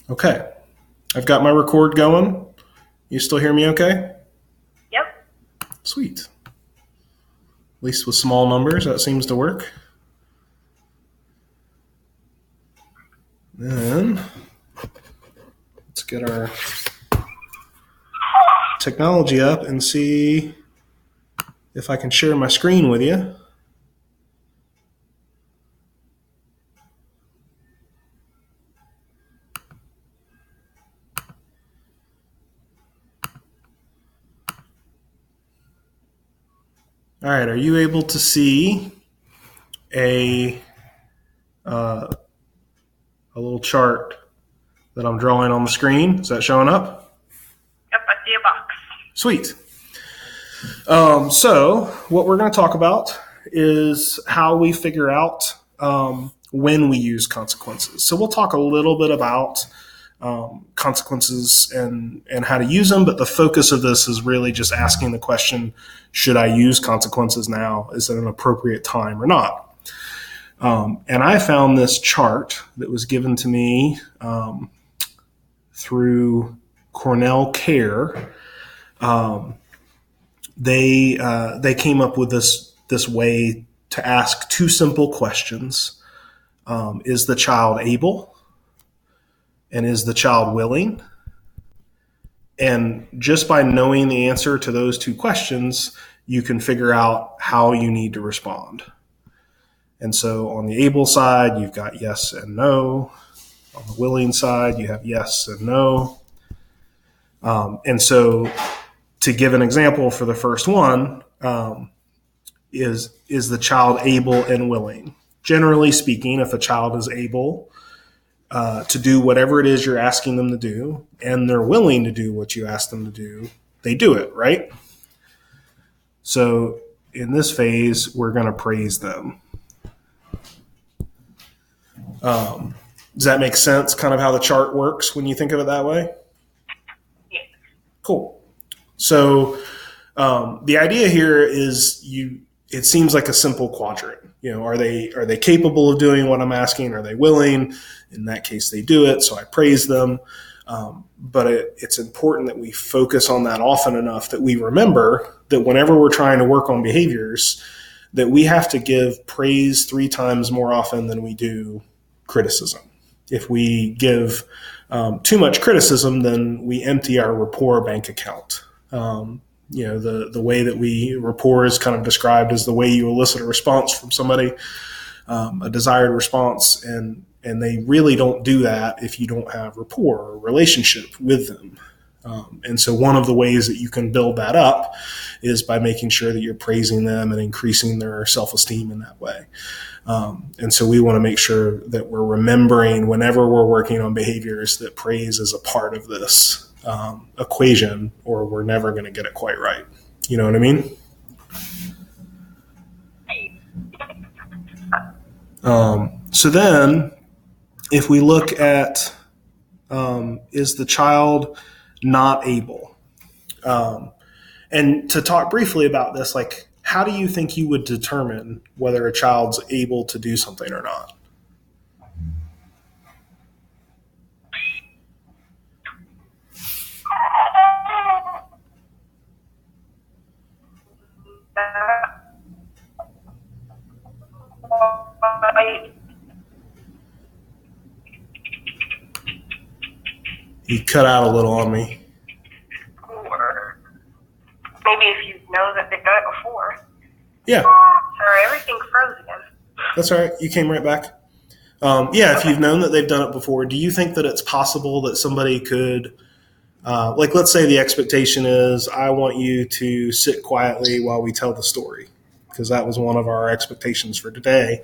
Okay. I've got my record going. You still hear me okay? Yep. Sweet. At least with small numbers, that seems to work. Then let's get our technology up and see if I can share my screen with you. All right, are you able to see a uh, a little chart that I'm drawing on the screen? Is that showing up? Yep, I see a box. Sweet. So what we're going to talk about is how we figure out when we use consequences. So we'll talk a little bit about consequences and how to use them, but the focus of this is really just asking the question, should I use consequences now? Is it an appropriate time or not? And I found this chart that was given to me through Cornell Care. They came up with this way to ask two simple questions: is the child able, and is the child willing? And just by knowing the answer to those two questions, you can figure out how you need to respond. And so on the able side, you've got yes and no. On the willing side, you have yes and no. And so to give an example for the first one, is the child able and willing? Generally speaking, if a child is able to do whatever it is you're asking them to do, and they're willing to do what you ask them to do, they do it, right? So in this phase, we're going to praise them. Does that make sense, kind of how the chart works when you think of it that way? Yeah. Cool. So the idea here is it seems like a simple quadrant. Are they capable of doing what I'm asking? Are they willing? In that case, they do it, so I praise them. But it's important that we focus on that often enough that we remember that whenever we're trying to work on behaviors, that we have to give praise 3 times more often than we do criticism. If we give too much criticism, then we empty our rapport bank account. The way that rapport is kind of described as the way you elicit a response from somebody, a desired response, and they really don't do that if you don't have rapport or relationship with them. And so one of the ways that you can build that up is by making sure that you're praising them and increasing their self-esteem in that way. And so we want to make sure that we're remembering whenever we're working on behaviors that praise is a part of this equation, or we're never going to get it quite right. You know what I mean? So then if we look at is the child not able? And to talk briefly about this, like, how do you think you would determine whether a child's able to do something or not? You cut out a little on me. Or maybe if you know that they've done it before. Yeah. Sorry, everything froze again. That's all right. You came right back. If you've known that they've done it before, do you think that it's possible that somebody could, let's say the expectation is, I want you to sit quietly while we tell the story, because that was one of our expectations for today.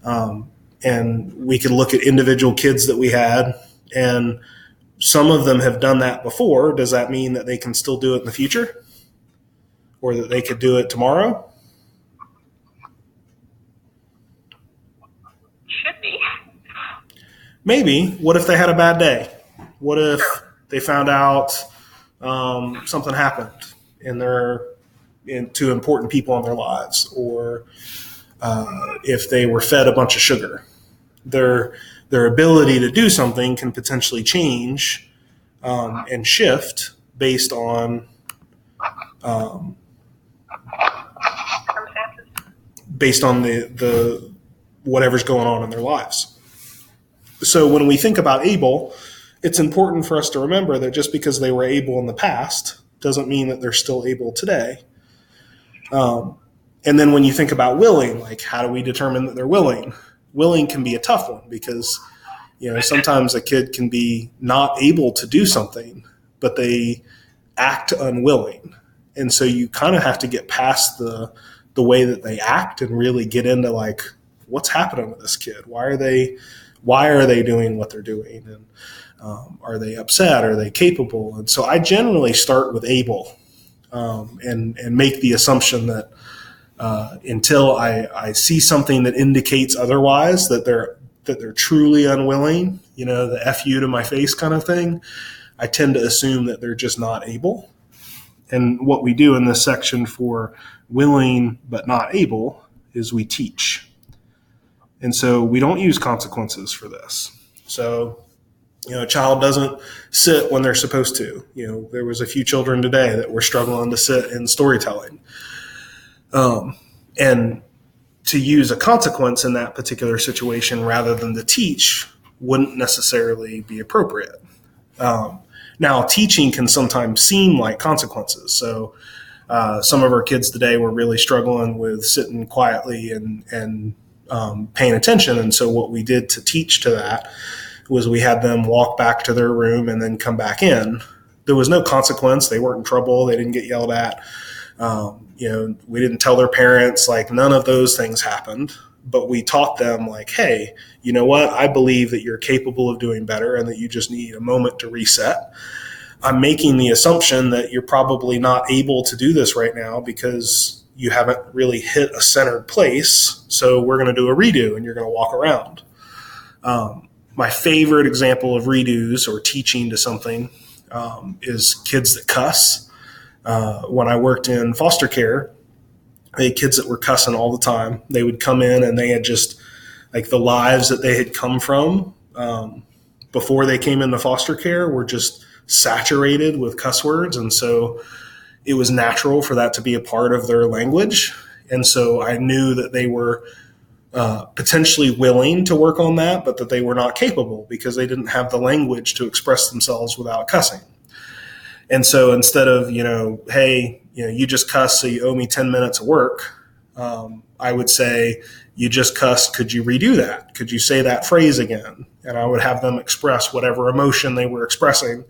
And we could look at individual kids that we had, and some of them have done that before. Does that mean that they can still do it in the future, or that they could do it tomorrow? Should be. Maybe. What if they had a bad day? What if they found out something happened to important people in their lives, or if they were fed a bunch of sugar? They're their ability to do something can potentially change and shift based on the whatever's going on in their lives. So when we think about able, it's important for us to remember that just because they were able in the past doesn't mean that they're still able today. And then when you think about willing, like how do we determine that they're willing? Willing can be a tough one because, sometimes a kid can be not able to do something, but they act unwilling. And so you kind of have to get past the way that they act and really get into like, what's happening with this kid? Why are they doing what they're doing? And are they upset? Are they capable? And so I generally start with able and make the assumption that until I see something that indicates otherwise, that they're truly unwilling, the F you to my face kind of thing, I tend to assume that they're just not able. And what we do in this section for willing but not able is we teach. And so we don't use consequences for this. So, a child doesn't sit when they're supposed to. There was a few children today that were struggling to sit in storytelling. And to use a consequence in that particular situation rather than to teach wouldn't necessarily be appropriate. Now, teaching can sometimes seem like consequences. So some of our kids today were really struggling with sitting quietly and paying attention. And so what we did to teach to that was we had them walk back to their room and then come back in. There was no consequence. They weren't in trouble. They didn't get yelled at. We didn't tell their parents, like none of those things happened. But we taught them like, hey, you know what? I believe that you're capable of doing better and that you just need a moment to reset. I'm making the assumption that you're probably not able to do this right now because you haven't really hit a centered place. So we're going to do a redo and you're going to walk around. My favorite example of redos or teaching to something is kids that cuss. When I worked in foster care, I had kids that were cussing all the time. They would come in and they had just like the lives that they had come from before they came into foster care were just saturated with cuss words. And so it was natural for that to be a part of their language. And so I knew that they were potentially willing to work on that, but that they were not capable because they didn't have the language to express themselves without cussing. And so instead of, hey, you just cussed, so you owe me 10 minutes of work, I would say, you just cussed, could you redo that? Could you say that phrase again? And I would have them express whatever emotion they were expressing.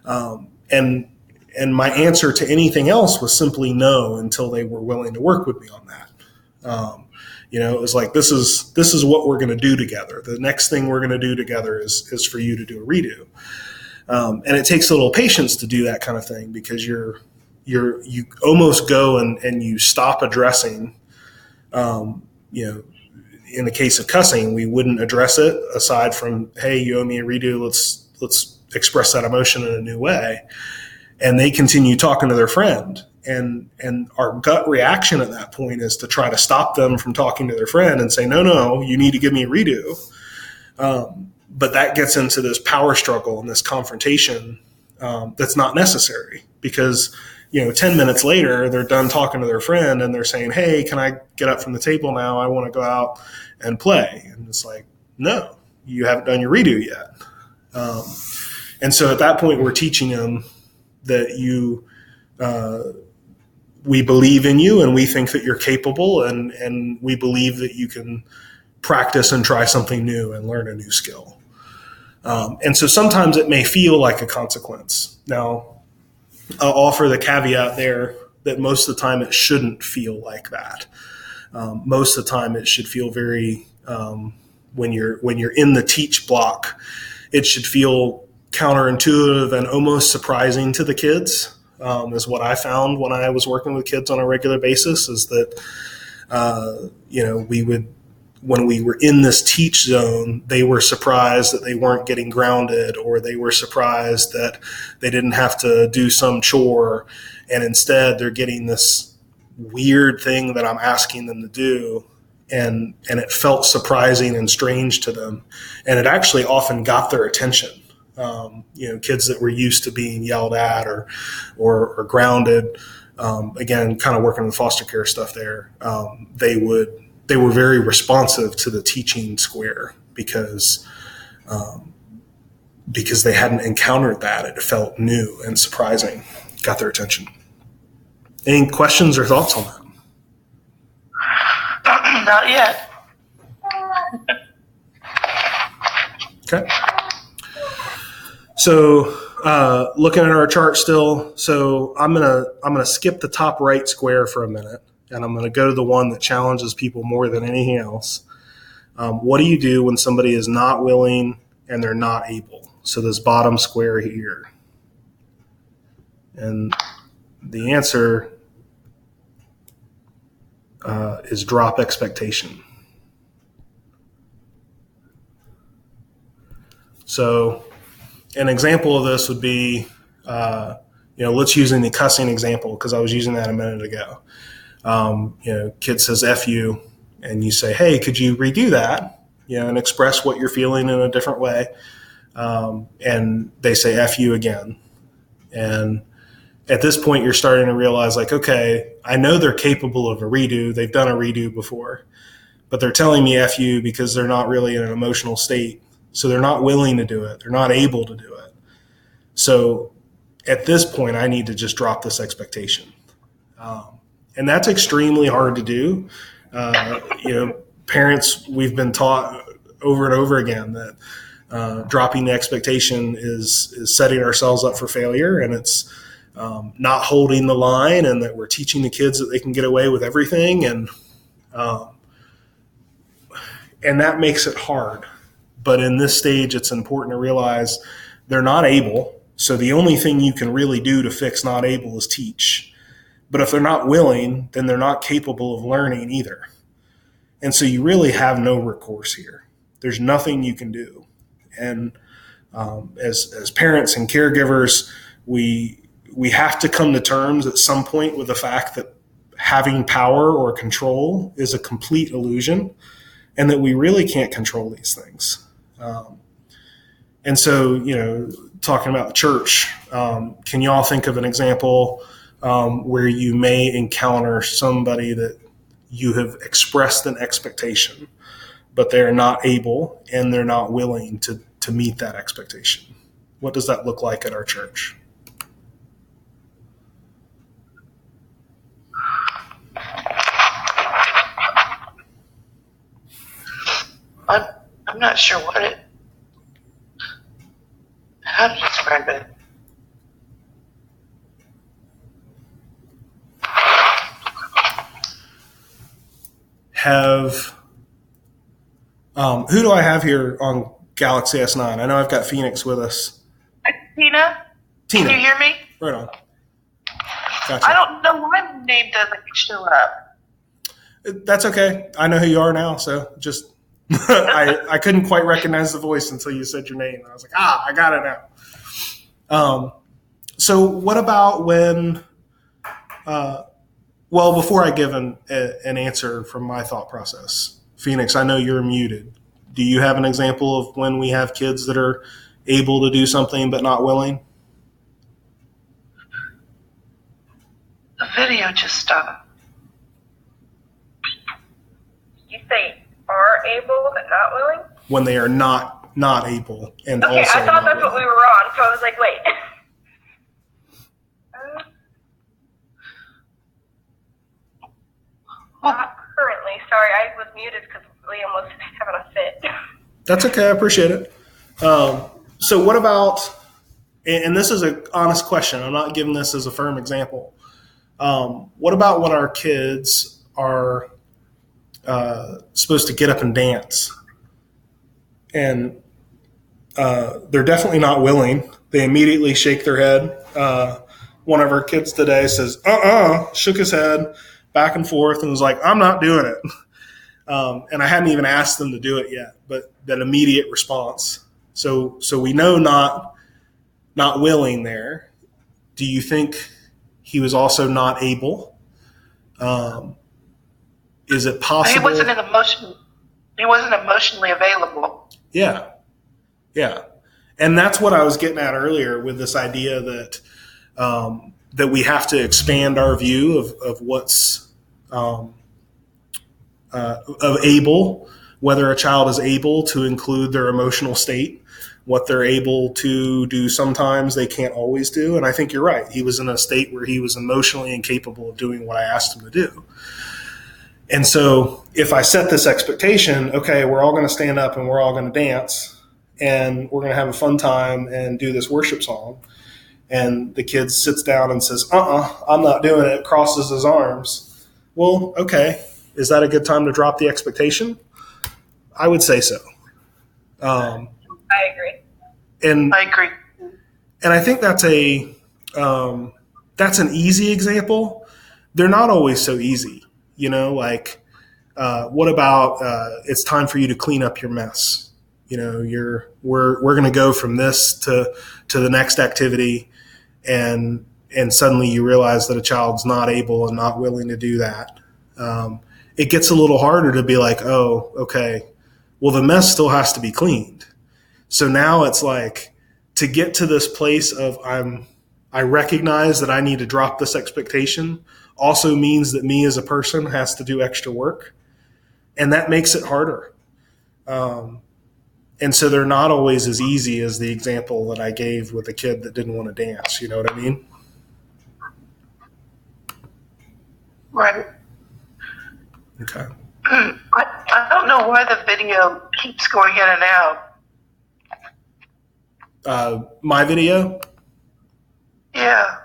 And my answer to anything else was simply no until they were willing to work with me on that. It was like, this is what we're going to do together. The next thing we're going to do together is for you to do a redo. And it takes a little patience to do that kind of thing because you almost go and you stop addressing, in the case of cussing, we wouldn't address it aside from, hey, you owe me a redo. Let's express that emotion in a new way. And they continue talking to their friend. And our gut reaction at that point is to try to stop them from talking to their friend and say, no, you need to give me a redo. But that gets into this power struggle and this confrontation that's not necessary because, 10 minutes later, they're done talking to their friend and they're saying, hey, can I get up from the table now? I want to go out and play. And it's like, no, you haven't done your redo yet. And so at that point, we're teaching them that we believe in you and we think that you're capable and we believe that you can practice and try something new and learn a new skill. And so sometimes it may feel like a consequence. Now, I'll offer the caveat there that most of the time it shouldn't feel like that. Most of the time it should feel very, when you're in the teach block, it should feel counterintuitive and almost surprising to the kids, is what I found when I was working with kids on a regular basis, is that, when we were in this teach zone, they were surprised that they weren't getting grounded, or they were surprised that they didn't have to do some chore. And instead they're getting this weird thing that I'm asking them to do. and it felt surprising and strange to them, and it actually often got their attention. Kids that were used to being yelled at or grounded. Again, kind of working with foster care stuff there. They were very responsive to the teaching square because they hadn't encountered that. It felt new and surprising. Got their attention. Any questions or thoughts on that? Not yet. Okay. So looking at our chart still, so I'm gonna skip the top right square for a minute, and I'm gonna go to the one that challenges people more than anything else. What do you do when somebody is not willing and they're not able? So this bottom square here, and the answer is drop expectation. So an example of this would be, let's use the cussing example because I was using that a minute ago. Kid says F you, and you say, hey, could you redo that? And express what you're feeling in a different way. And they say F you again. And at this point, you're starting to realize, like, okay, I know they're capable of a redo. They've done a redo before, but they're telling me F you because they're not really in an emotional state. So they're not willing to do it. They're not able to do it. So at this point, I need to just drop this expectation. And that's extremely hard to do. Parents, we've been taught over and over again that dropping the expectation is setting ourselves up for failure, and it's not holding the line, and that we're teaching the kids that they can get away with everything. And that makes it hard. But in this stage, it's important to realize they're not able. So the only thing you can really do to fix not able is teach. But if they're not willing, then they're not capable of learning either. And so you really have no recourse here. There's nothing you can do. And as parents and caregivers, we have to come to terms at some point with the fact that having power or control is a complete illusion, and that we really can't control these things. And so, talking about the church, can you all think of an example where you may encounter somebody that you have expressed an expectation, but they're not able and they're not willing to meet that expectation? What does that look like at our church? I'm not sure how to describe it. Who do I have here on Galaxy S9? I know I've got Phoenix with us. Tina? Can you hear me? Right on. Gotcha. I don't know why my name doesn't show up. That's okay. I know who you are now, so just I couldn't quite recognize the voice until you said your name. I was like, I got it now. So what about when, before I give an answer from my thought process, Phoenix, I know you're muted. Do you have an example of when we have kids that are able to do something but not willing? The video just stopped. You say are able but not willing? When they are not able and okay, also I thought that's willing. what we were on, so I was like, wait. Not currently. Sorry, I was muted because Liam was having a fit. That's okay. I appreciate it. So what about, and this is an honest question, I'm not giving this as a firm example. What about when our kids are supposed to get up and dance? And they're definitely not willing. They immediately shake their head. One of our kids today says, shook his head back and forth and was like, I'm not doing it. And I hadn't even asked them to do it yet, but that immediate response. So we know not willing there. Do you think he was also not able? Is it He possible? He wasn't emotionally available. Yeah. Yeah. And that's what I was getting at earlier with this idea that that we have to expand our view of what's of able, whether a child is able to include their emotional state, what they're able to do sometimes they can't always do. And I think you're right. He was in a state where he was emotionally incapable of doing what I asked him to do. And so if I set this expectation, okay, we're all going to stand up and we're all going to dance and we're going to have a fun time and do this worship song. And the kid sits down and says, I'm not doing it, crosses his arms. Well, okay, is that a good time to drop the expectation? I would say so. I agree. And I agree. And I think that's an easy example. They're not always so easy, like what about it's time for you to clean up your mess? We're going to go from this to the next activity, and suddenly you realize that a child's not able and not willing to do that. It gets a little harder to be like, oh, okay, well, the mess still has to be cleaned. So now it's like, to get to this place of I recognize that I need to drop this expectation also means that me as a person has to do extra work. And that makes it harder. And so they're not always as easy as the example that I gave with the kid that didn't want to dance. You know what I mean? Right. Okay. I don't know why the video keeps going in and out. My video? Yeah.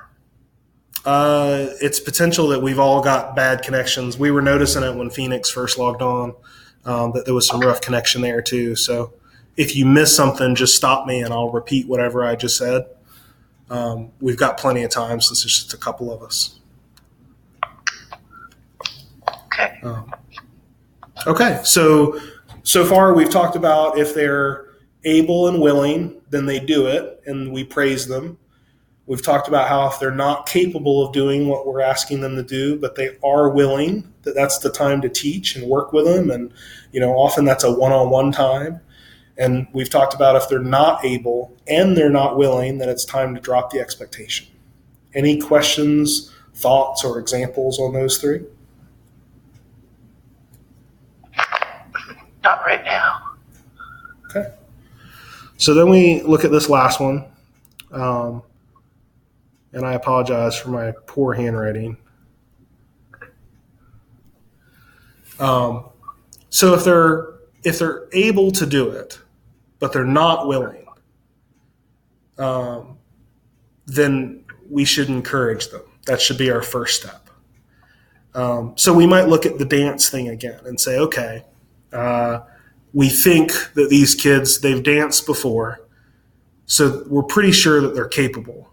It's potential that we've all got bad connections. We were noticing it when Phoenix first logged on, that there was some rough connection there too. So if you miss something, just stop me and I'll repeat whatever I just said. We've got plenty of time since there's just a couple of us. Okay. Okay. So far we've talked about if they're able and willing, then they do it and we praise them. We've talked about how if they're not capable of doing what we're asking them to do, but they are willing, that's the time to teach and work with them. And, often that's a one-on-one time. And we've talked about if they're not able and they're not willing, then it's time to drop the expectation. Any questions, thoughts, or examples on those three? Not right now. Okay. So then we look at this last one. And I apologize for my poor handwriting. So if they're able to do it, but they're not willing, then we should encourage them. That should be our first step. So we might look at the dance thing again and say, okay, we think that these kids, they've danced before, so we're pretty sure that they're capable.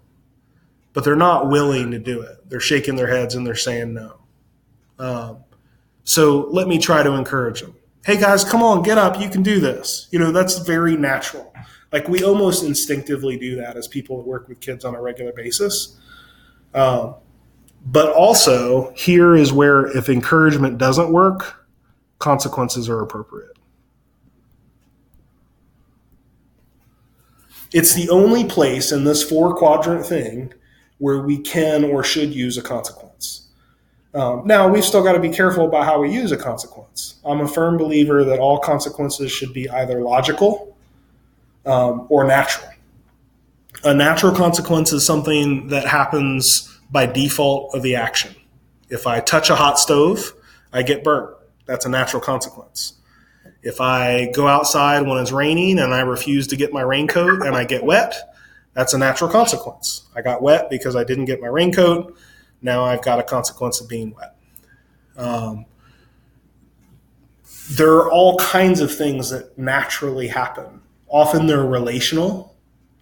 But they're not willing to do it. They're shaking their heads and they're saying no. So let me try to encourage them. Hey guys, come on, get up. You can do this. That's very natural. Like we almost instinctively do that as people that work with kids on a regular basis. But also here is where if encouragement doesn't work, consequences are appropriate. It's the only place in this 4-quadrant thing where we can or should use a consequence. Now, we've still got to be careful about how we use a consequence. I'm a firm believer that all consequences should be either logical or natural. A natural consequence is something that happens by default of the action. If I touch a hot stove, I get burnt. That's a natural consequence. If I go outside when it's raining and I refuse to get my raincoat and I get wet, that's a natural consequence. I got wet because I didn't get my raincoat. Now I've got a consequence of being wet. There are all kinds of things that naturally happen. Often they're relational,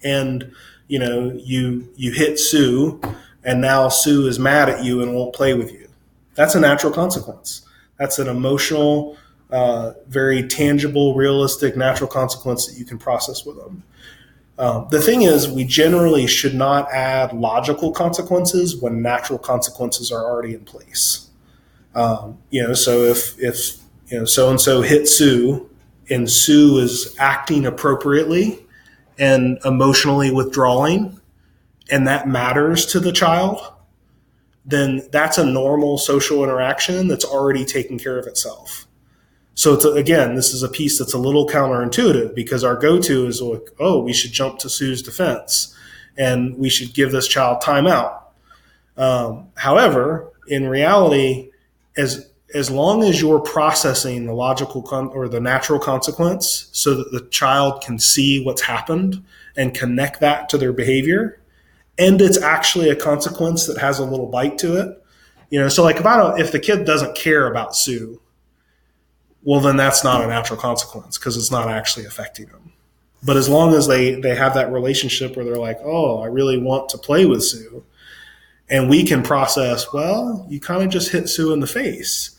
and you hit Sue, and now Sue is mad at you and won't play with you. That's a natural consequence. That's an emotional, very tangible, realistic, natural consequence that you can process with them. The thing is, we generally should not add logical consequences when natural consequences are already in place. So if so and so hit Sue, and Sue is acting appropriately and emotionally withdrawing, and that matters to the child, then that's a normal social interaction that's already taken care of itself. So again, this is a piece that's a little counterintuitive, because our go-to is like, oh, we should jump to Sue's defense and we should give this child time out. However, in reality, as long as you're processing the logical or the natural consequence so that the child can see what's happened and connect that to their behavior, and it's actually a consequence that has a little bite to it, so like if the kid doesn't care about Sue, well, then that's not a natural consequence because it's not actually affecting them. But as long as they have that relationship where they're like, oh, I really want to play with Sue, and we can process, well, you kind of just hit Sue in the face,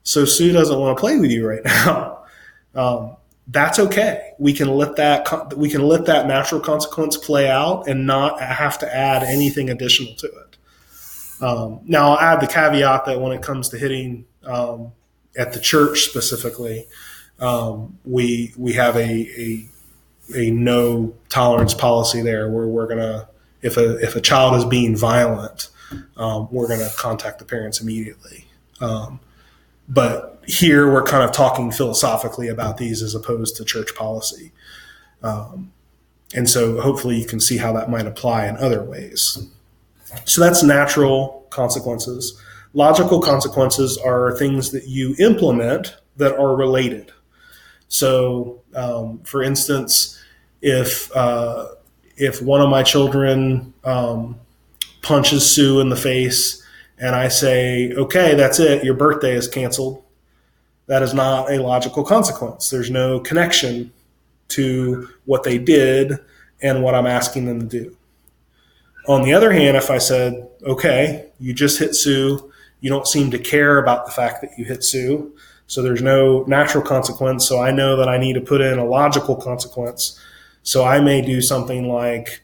so Sue doesn't want to play with you right now. That's okay. We can let that natural consequence play out and not have to add anything additional to it. Now, I'll add the caveat that when it comes to hitting at the church specifically, we have a no tolerance policy there, where we're gonna, if a child is being violent, we're gonna contact the parents immediately. But here we're kind of talking philosophically about these as opposed to church policy. And so hopefully you can see how that might apply in other ways. So that's natural consequences. Logical consequences are things that you implement that are related. So, for instance, if one of my children punches Sue in the face, and I say, okay, that's it, your birthday is canceled, that is not a logical consequence. There's no connection to what they did and what I'm asking them to do. On the other hand, if I said, okay, you just hit Sue, you don't seem to care about the fact that you hit Sue, so there's no natural consequence, so I know that I need to put in a logical consequence. So I may do something like,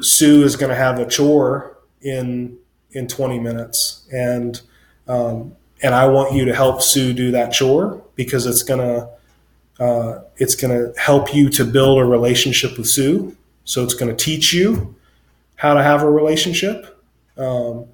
Sue is going to have a chore in 20 minutes, and I want you to help Sue do that chore because it's going to help you to build a relationship with Sue. So it's going to teach you how to have a relationship, and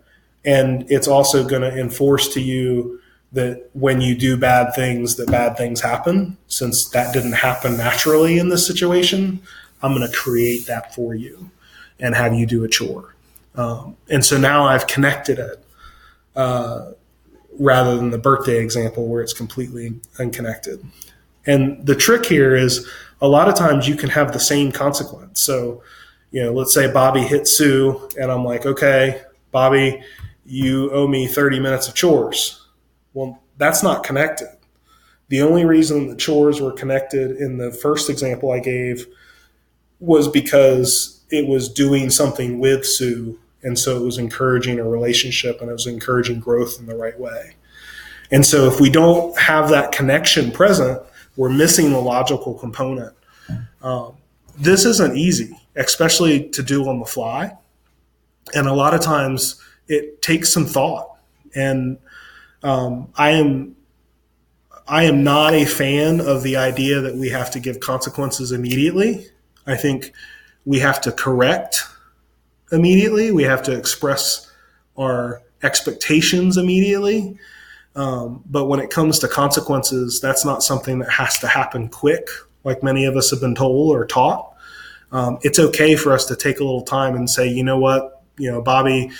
it's also going to enforce to you that when you do bad things, that bad things happen. Since that didn't happen naturally in this situation, I'm going to create that for you and have you do a chore. And so now I've connected it rather than the birthday example where it's completely unconnected. And the trick here is a lot of times you can have the same consequence. So, let's say Bobby hits Sue and I'm like, okay, Bobby, you owe me 30 minutes of chores. Well, that's not connected. The only reason the chores were connected in the first example I gave was because it was doing something with Sue. And so it was encouraging a relationship and it was encouraging growth in the right way. And so if we don't have that connection present, we're missing the logical component. This isn't easy, especially to do on the fly. And a lot of times it takes some thought. And I am not a fan of the idea that we have to give consequences immediately. I think we have to correct immediately. We have to express our expectations immediately. But when it comes to consequences, that's not something that has to happen quick, like many of us have been told or taught. It's okay for us to take a little time and say, you know what, Bobby,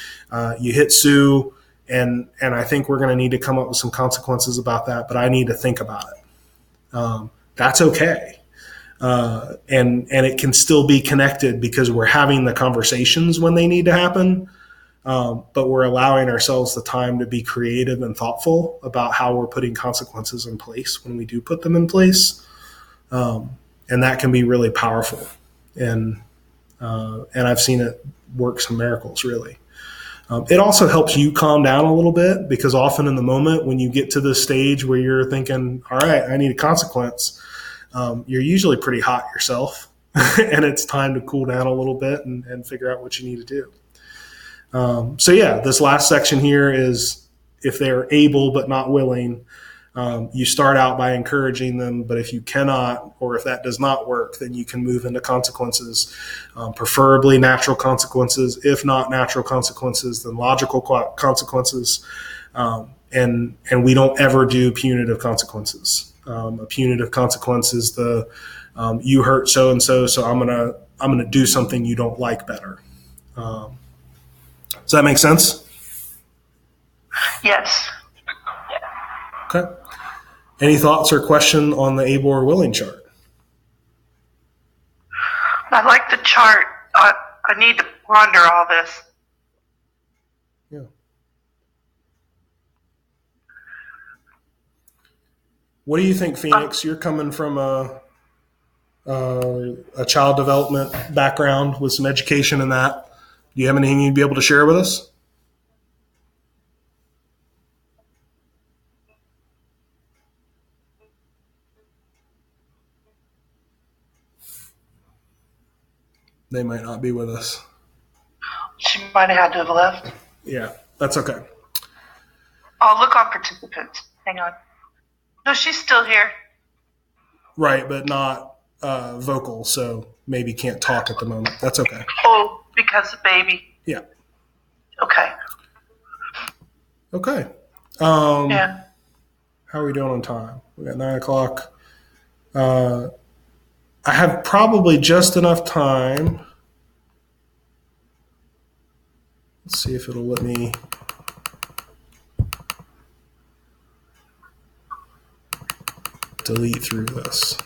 you hit Sue, and I think we're going to need to come up with some consequences about that, but I need to think about it. That's okay. And it can still be connected because we're having the conversations when they need to happen. But we're allowing ourselves the time to be creative and thoughtful about how we're putting consequences in place when we do put them in place. And that can be really powerful. And I've seen it work some miracles, really. It also helps you calm down a little bit because often in the moment when you get to this stage where you're thinking, all right, I need a consequence, you're usually pretty hot yourself and it's time to cool down a little bit and figure out what you need to do. So yeah, this last section here is if they're able but not willing. You start out by encouraging them, but if you cannot, or if that does not work, then you can move into consequences, preferably natural consequences. If not natural consequences, then logical consequences. And we don't ever do punitive consequences. A punitive consequence is the you hurt so and so, so I'm gonna do something you don't like better. Does that make sense? Yes. Okay. Any thoughts or question on the able or willing chart? I like the chart. I need to ponder all this. Yeah. What do you think, Phoenix? You're coming from a child development background with some education in that. Do you have anything you'd be able to share with us? They might not be with us. She might have had to have left. Yeah, that's okay. I'll look on participants. Hang on. No, she's still here. Right, but not vocal, so maybe can't talk at the moment. That's okay. Oh, because of baby. Yeah. Okay. Okay. Yeah. How are we doing on time? We got 9 o'clock. I have probably just enough time. Let's see if it'll let me. Delete through this.